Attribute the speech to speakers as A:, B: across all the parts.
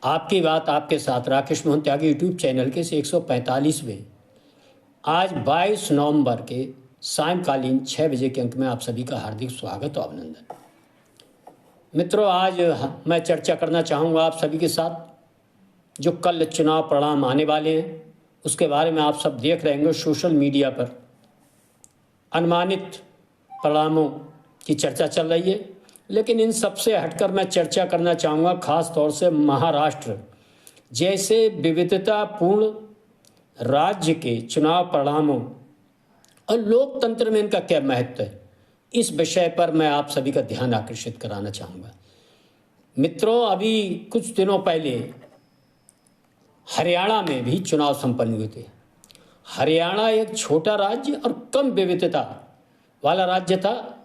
A: आपकी बात आपके साथ राकेश मोहन त्यागी यूट्यूब चैनल के इस 145वें आज 22 नवंबर के सायंकालीन 6 बजे के अंक में आप सभी का हार्दिक स्वागत और अभिनंदन। मित्रों, आज मैं चर्चा करना चाहूँगा आप सभी के साथ जो कल चुनाव परिणाम आने वाले हैं उसके बारे में। आप सब देख रहे होंगे सोशल मीडिया पर अनुमानित परिणामों की चर्चा चल रही है, लेकिन इन सबसे हटकर मैं चर्चा करना चाहूँगा खास तौर से महाराष्ट्र जैसे विविधतापूर्ण राज्य के चुनाव परिणामों और लोकतंत्र में इनका क्या महत्व है, इस विषय पर मैं आप सभी का ध्यान आकर्षित कराना चाहूँगा। मित्रों, अभी कुछ दिनों पहले हरियाणा में भी चुनाव संपन्न हुए थे। हरियाणा एक छोटा राज्य और कम विविधता वाला राज्य था,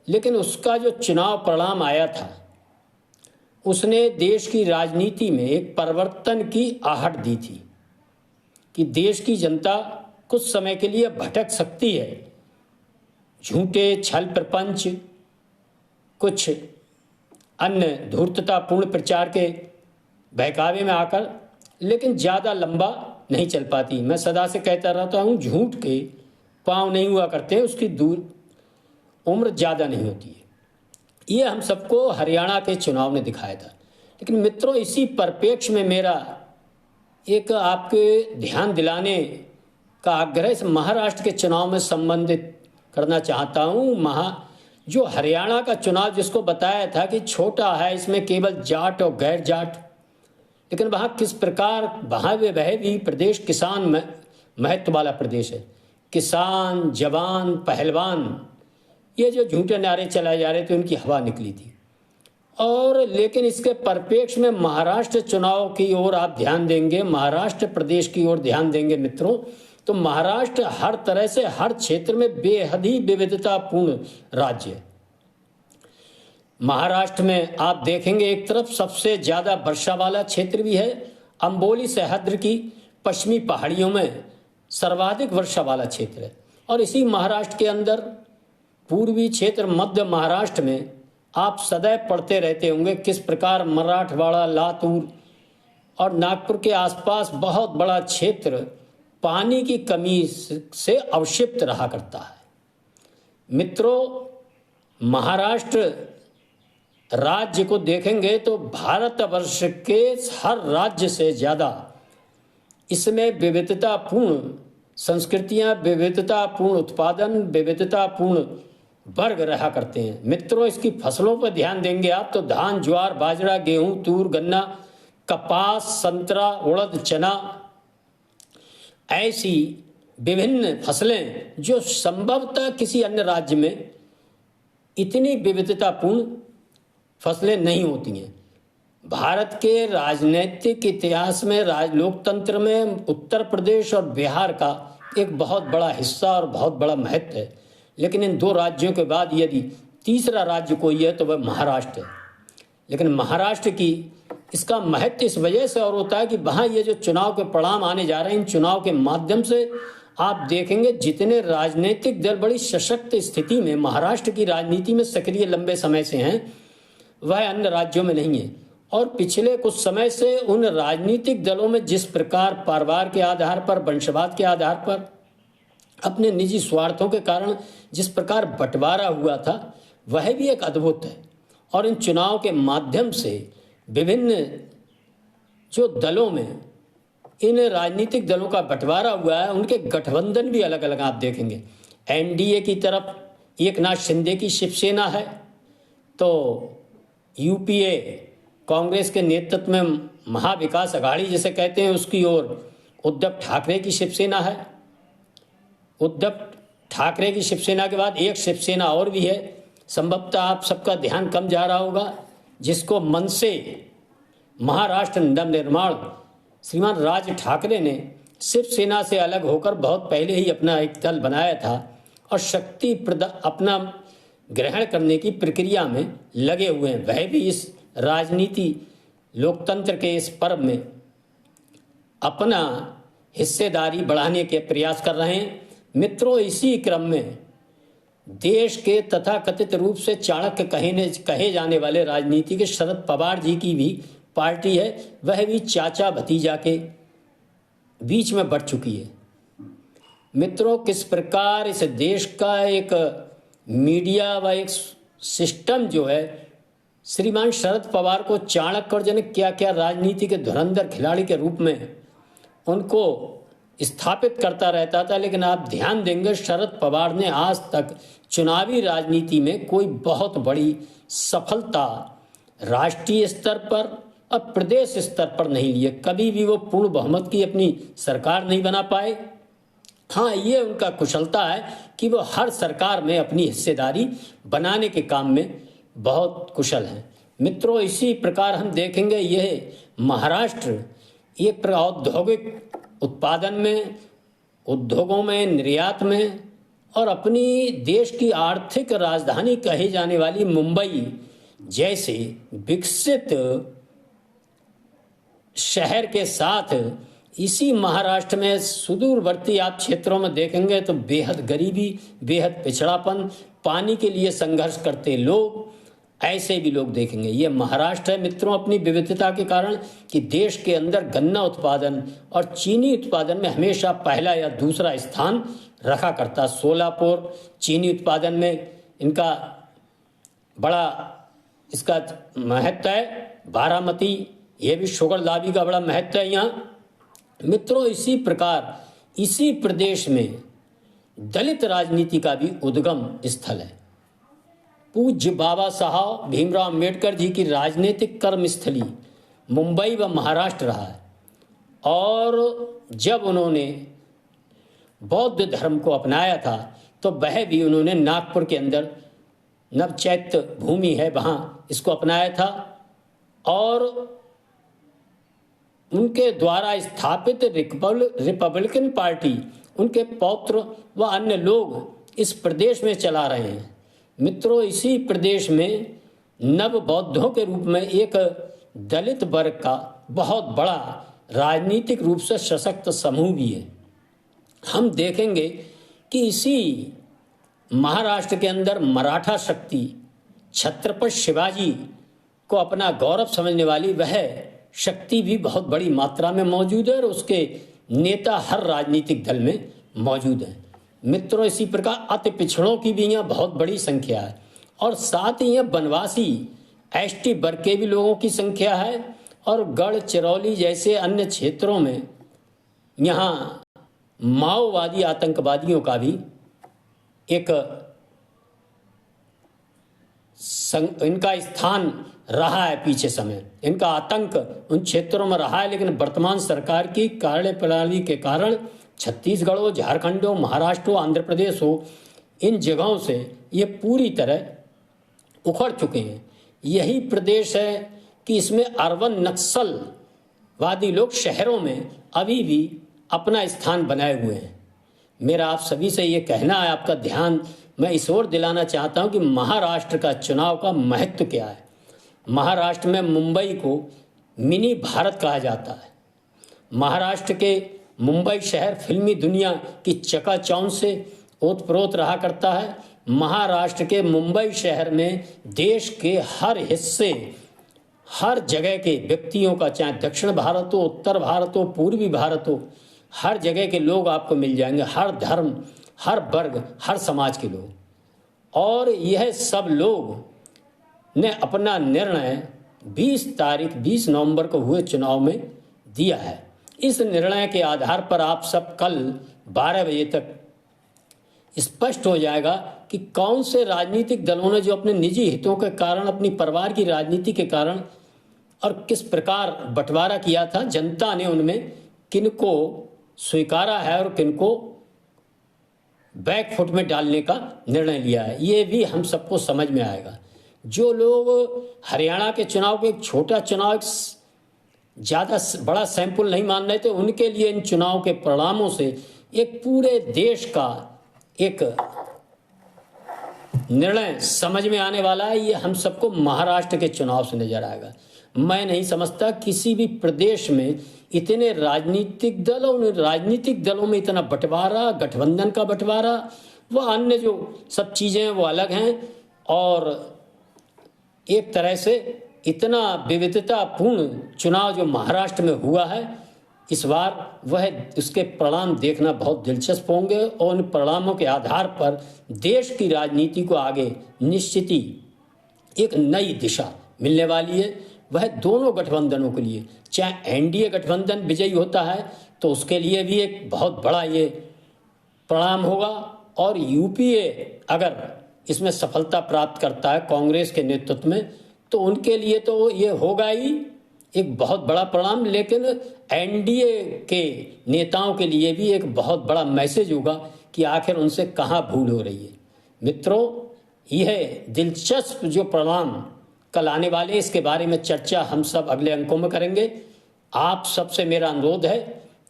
A: लेकिन उसका जो चुनाव परिणाम आया था उसने देश की राजनीति में एक परिवर्तन की आहट दी थी कि देश की जनता कुछ समय के लिए भटक सकती है झूठे छल प्रपंच, कुछ अन्य धूर्ततापूर्ण प्रचार के बहकावे में आकर, लेकिन ज़्यादा लंबा नहीं चल पाती। मैं सदा से कहता रहता हूँ, झूठ के पाँव नहीं हुआ करते, उसकी दूर उम्र ज़्यादा नहीं होती है। ये हम सबको हरियाणा के चुनाव ने दिखाया था। लेकिन मित्रों, इसी परिप्रेक्ष्य में मेरा एक आपके ध्यान दिलाने का आग्रह इस महाराष्ट्र के चुनाव में संबंधित करना चाहता हूँ। जो हरियाणा का चुनाव जिसको बताया था कि छोटा है, इसमें केवल जाट और गैर जाट, लेकिन वहाँ किस प्रकार वह भी प्रदेश किसान महत्व वाला प्रदेश है। किसान, जवान, पहलवान, ये जो झूठे नारे चलाए जा रहे थे उनकी हवा निकली थी। और लेकिन इसके परिप्रेक्ष्य में महाराष्ट्र चुनाव की ओर आप ध्यान देंगे, महाराष्ट्र प्रदेश की ओर ध्यान देंगे मित्रों, तो महाराष्ट्र हर तरह से हर क्षेत्र में बेहद ही विविधतापूर्ण राज्य है। महाराष्ट्र में आप देखेंगे एक तरफ सबसे ज़्यादा वर्षा वाला क्षेत्र भी है, अंबोली सह्याद्री की पश्चिमी पहाड़ियों में सर्वाधिक वर्षा वाला क्षेत्र है। और इसी महाराष्ट्र के अंदर पूर्वी क्षेत्र मध्य महाराष्ट्र में आप सदैव पढ़ते रहते होंगे किस प्रकार मराठवाड़ा, लातूर और नागपुर के आसपास बहुत बड़ा क्षेत्र पानी की कमी से अवशिप्त रहा करता है। मित्रों, महाराष्ट्र राज्य को देखेंगे तो भारतवर्ष के हर राज्य से ज़्यादा इसमें विविधतापूर्ण संस्कृतियाँ, विविधतापूर्ण उत्पादन, विविधतापूर्ण वर्ग रहा करते हैं। मित्रों, इसकी फसलों पर ध्यान देंगे आप तो धान, ज्वार, बाजरा, गेहूं, तूर, गन्ना, कपास, संतरा, उड़द, चना, ऐसी विभिन्न फसलें जो संभवतः किसी अन्य राज्य में इतनी विविधतापूर्ण फसलें नहीं होती हैं। भारत के राजनीतिक इतिहास में लोकतंत्र में उत्तर प्रदेश और बिहार का एक बहुत बड़ा हिस्सा और बहुत बड़ा महत्व है। लेकिन इन दो राज्यों के बाद यदि तीसरा राज्य कोई है तो वह महाराष्ट्र है। लेकिन महाराष्ट्र की इसका महत्व इस वजह से और होता है कि वहाँ ये जो चुनाव के परिणाम आने जा रहे हैं, इन चुनाव के माध्यम से आप देखेंगे जितने राजनीतिक दल बड़ी सशक्त स्थिति में महाराष्ट्र की राजनीति में सक्रिय लंबे समय से हैं, वह अन्य राज्यों में नहीं है। और पिछले कुछ समय से उन राजनीतिक दलों में जिस प्रकार परिवार के आधार पर, वंशवाद के आधार पर, अपने निजी स्वार्थों के कारण जिस प्रकार बंटवारा हुआ था, वह भी एक अद्भुत है। और इन चुनाव के माध्यम से विभिन्न जो दलों में इन राजनीतिक दलों का बंटवारा हुआ है, उनके गठबंधन भी अलग अलग आप देखेंगे। एनडीए की तरफ एकनाथ शिंदे की शिवसेना है, तो यूपीए कांग्रेस के नेतृत्व में महाविकास अघाड़ी जिसे कहते हैं उसकी ओर उद्धव ठाकरे की शिवसेना है। उद्धव ठाकरे की शिवसेना के बाद एक शिवसेना और भी है, संभवतः आप सबका ध्यान कम जा रहा होगा, जिसको मनसे महाराष्ट्र नवनिर्माण श्रीमान राज ठाकरे ने शिवसेना से अलग होकर बहुत पहले ही अपना एक दल बनाया था और शक्ति अपना ग्रहण करने की प्रक्रिया में लगे हुए हैं। वह भी इस राजनीति लोकतंत्र के इस पर्व में अपना हिस्सेदारी बढ़ाने के प्रयास कर रहे हैं। मित्रों, इसी क्रम में देश के तथाकथित रूप से चाणक्य कहे जाने वाले राजनीति के शरद पवार जी की भी पार्टी है वह भी चाचा भतीजा के बीच में बढ़ चुकी है। मित्रों, किस प्रकार इस देश का एक मीडिया व एक सिस्टम जो है श्रीमान शरद पवार को चाणक्य और जन क्या क्या राजनीति के धुरंधर खिलाड़ी के रूप में उनको स्थापित करता रहता था। लेकिन आप ध्यान देंगे शरद पवार ने आज तक चुनावी राजनीति में कोई बहुत बड़ी सफलता राष्ट्रीय स्तर पर और प्रदेश स्तर पर नहीं लिए। कभी भी वो पूर्ण बहुमत की अपनी सरकार नहीं बना पाए। हाँ, ये उनका कुशलता है कि वो हर सरकार में अपनी हिस्सेदारी बनाने के काम में बहुत कुशल हैं। मित्रों, इसी प्रकार हम देखेंगे यह महाराष्ट्र एक औद्योगिक उत्पादन में, उद्योगों में, निर्यात में और अपनी देश की आर्थिक राजधानी कही जाने वाली मुंबई जैसे विकसित शहर के साथ इसी महाराष्ट्र में सुदूरवर्ती आप क्षेत्रों में देखेंगे तो बेहद गरीबी, बेहद पिछड़ापन, पानी के लिए संघर्ष करते लोग, ऐसे भी लोग देखेंगे। ये महाराष्ट्र है मित्रों अपनी विविधता के कारण कि देश के अंदर गन्ना उत्पादन और चीनी उत्पादन में हमेशा पहला या दूसरा स्थान रखा करता। सोलापुर चीनी उत्पादन में इनका बड़ा इसका महत्व है। बारामती ये भी शुगर लाबी का बड़ा महत्व है यहाँ। मित्रों, इसी प्रकार इसी प्रदेश में दलित राजनीति का भी उद्गम स्थल है। पूज्य बाबा साहब भीमराव अंबेडकर जी की राजनीतिक कर्मस्थली मुंबई व महाराष्ट्र रहा है। और जब उन्होंने बौद्ध धर्म को अपनाया था तो वह भी उन्होंने नागपुर के अंदर नवचैत्य भूमि है वहाँ इसको अपनाया था। और उनके द्वारा स्थापित रिपब्लिकन पार्टी, उनके पौत्र व अन्य लोग इस प्रदेश में चला रहे हैं। मित्रों, इसी प्रदेश में नव बौद्धों के रूप में एक दलित वर्ग का बहुत बड़ा राजनीतिक रूप से सशक्त समूह भी है। हम देखेंगे कि इसी महाराष्ट्र के अंदर मराठा शक्ति छत्रपति शिवाजी को अपना गौरव समझने वाली वह शक्ति भी बहुत बड़ी मात्रा में मौजूद है और उसके नेता हर राजनीतिक दल में मौजूद हैं। मित्रों, इसी प्रकार अति पिछड़ों की भी यहाँ बहुत बड़ी संख्या है और साथ ही यहाँ वनवासी एसटी वर्ग के भी लोगों की संख्या है। और गढ़चिरौली जैसे अन्य क्षेत्रों में यहाँ माओवादी आतंकवादियों का भी एक इनका स्थान रहा है। पीछे समय इनका आतंक उन क्षेत्रों में रहा है, लेकिन वर्तमान सरकार की कार्यप्रणाली के कारण छत्तीसगढ़ हो, झारखंड हो, महाराष्ट्र हो, आंध्र प्रदेश हो, इन जगहों से ये पूरी तरह उखड़ चुके हैं। यही प्रदेश है कि इसमें अर्बन नक्सलवादी लोग शहरों में अभी भी अपना स्थान बनाए हुए हैं। मेरा आप सभी से ये कहना है, आपका ध्यान मैं इस ओर दिलाना चाहता हूँ कि महाराष्ट्र का चुनाव का महत्व क्या है। महाराष्ट्र में मुंबई को मिनी भारत कहा जाता है। महाराष्ट्र के मुंबई शहर फिल्मी दुनिया की चकाचौंध से ओतप्रोत रहा करता है। महाराष्ट्र के मुंबई शहर में देश के हर हिस्से, हर जगह के व्यक्तियों का, चाहे दक्षिण भारत हो, उत्तर भारत हो, पूर्वी भारत हो, हर जगह के लोग आपको मिल जाएंगे, हर धर्म, हर वर्ग, हर समाज के लोग। और यह सब लोग ने अपना निर्णय 20 नवंबर को हुए चुनाव में दिया है। इस निर्णय के आधार पर आप सब कल 12 बजे तक स्पष्ट हो जाएगा कि कौन से राजनीतिक दलों ने जो अपने निजी हितों के कारण, अपनी परिवार की राजनीति के कारण और किस प्रकार बंटवारा किया था, जनता ने उनमें किनको स्वीकारा है और किनको बैकफुट में डालने का निर्णय लिया है, ये भी हम सबको समझ में आएगा। जो लोग हरियाणा के चुनाव को एक छोटा चुनाव, ज़्यादा बड़ा सैंपल नहीं मान रहे थे, उनके लिए इन चुनाव के परिणामों से एक पूरे देश का एक निर्णय समझ में आने वाला है। ये हम सबको महाराष्ट्र के चुनाव से नजर आएगा। मैं नहीं समझता किसी भी प्रदेश में इतने राजनीतिक दल और राजनीतिक दलों में इतना बंटवारा, गठबंधन का बंटवारा, वह अन्य जो सब चीज़ें हैं वो अलग हैं। और एक तरह से इतना विविधतापूर्ण चुनाव जो महाराष्ट्र में हुआ है इस बार, वह उसके परिणाम देखना बहुत दिलचस्प होंगे और उन परिणामों के आधार पर देश की राजनीति को आगे निश्चित ही एक नई दिशा मिलने वाली है। वह दोनों गठबंधनों के लिए, चाहे एनडीए गठबंधन विजयी होता है तो उसके लिए भी एक बहुत बड़ा ये परिणाम होगा, और यूपीए अगर इसमें सफलता प्राप्त करता है कांग्रेस के नेतृत्व में तो उनके लिए तो ये होगा ही एक बहुत बड़ा परिणाम, लेकिन एनडीए के नेताओं के लिए भी एक बहुत बड़ा मैसेज होगा कि आखिर उनसे कहाँ भूल हो रही है। मित्रों, यह दिलचस्प जो परिणाम कल आने वाले, इसके बारे में चर्चा हम सब अगले अंकों में करेंगे। आप सबसे मेरा अनुरोध है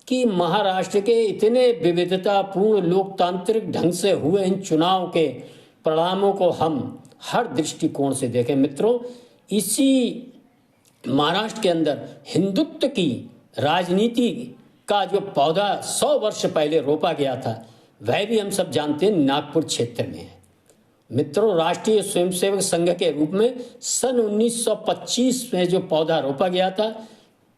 A: कि महाराष्ट्र के इतने विविधतापूर्ण लोकतांत्रिक ढंग से हुए इन चुनाव के परिणामों को हम हर दृष्टिकोण से देखें। मित्रों, इसी महाराष्ट्र के अंदर हिंदुत्व की राजनीति का जो पौधा 100 वर्ष पहले रोपा गया था, वह भी हम सब जानते हैं नागपुर क्षेत्र में है। मित्रों, राष्ट्रीय स्वयंसेवक संघ के रूप में सन 1925 में जो पौधा रोपा गया था,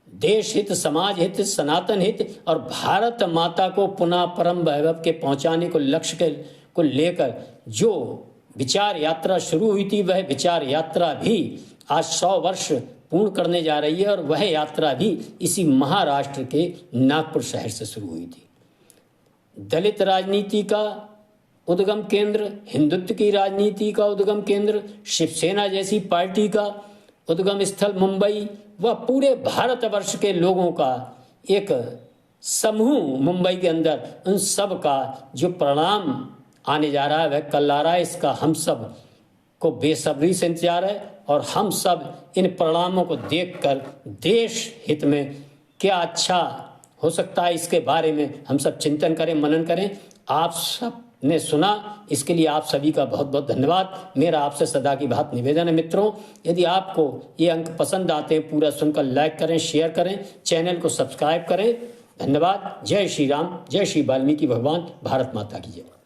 A: देश हित, समाज हित, सनातन हित और भारत माता को पुनः परम वैभव के पहुंचाने को लक्ष्य को लेकर जो विचार यात्रा शुरू हुई थी, वह विचार यात्रा भी आज 100 वर्ष पूर्ण करने जा रही है, और वह यात्रा भी इसी महाराष्ट्र के नागपुर शहर से शुरू हुई थी। दलित राजनीति का उद्गम केंद्र, हिंदुत्व की राजनीति का उद्गम केंद्र, शिवसेना जैसी पार्टी का उद्गम स्थल मुंबई, व पूरे भारतवर्ष के लोगों का एक समूह मुंबई के अंदर, उन सब का जो परिणाम आने जा रहा है वह कल आ रहा है। इसका हम सब को बेसब्री से इंतजार है, और हम सब इन परिणामों को देखकर देश हित में क्या अच्छा हो सकता है इसके बारे में हम सब चिंतन करें, मनन करें। आप सब ने सुना, इसके लिए आप सभी का बहुत बहुत धन्यवाद। मेरा आपसे सदा की बात निवेदन है मित्रों, यदि आपको ये अंक पसंद आते हैं, पूरा सुनकर लाइक करें, शेयर करें, चैनल को सब्सक्राइब करें। धन्यवाद। जय श्री राम, जय श्री वाल्मीकि भगवान, भारत माता की जय।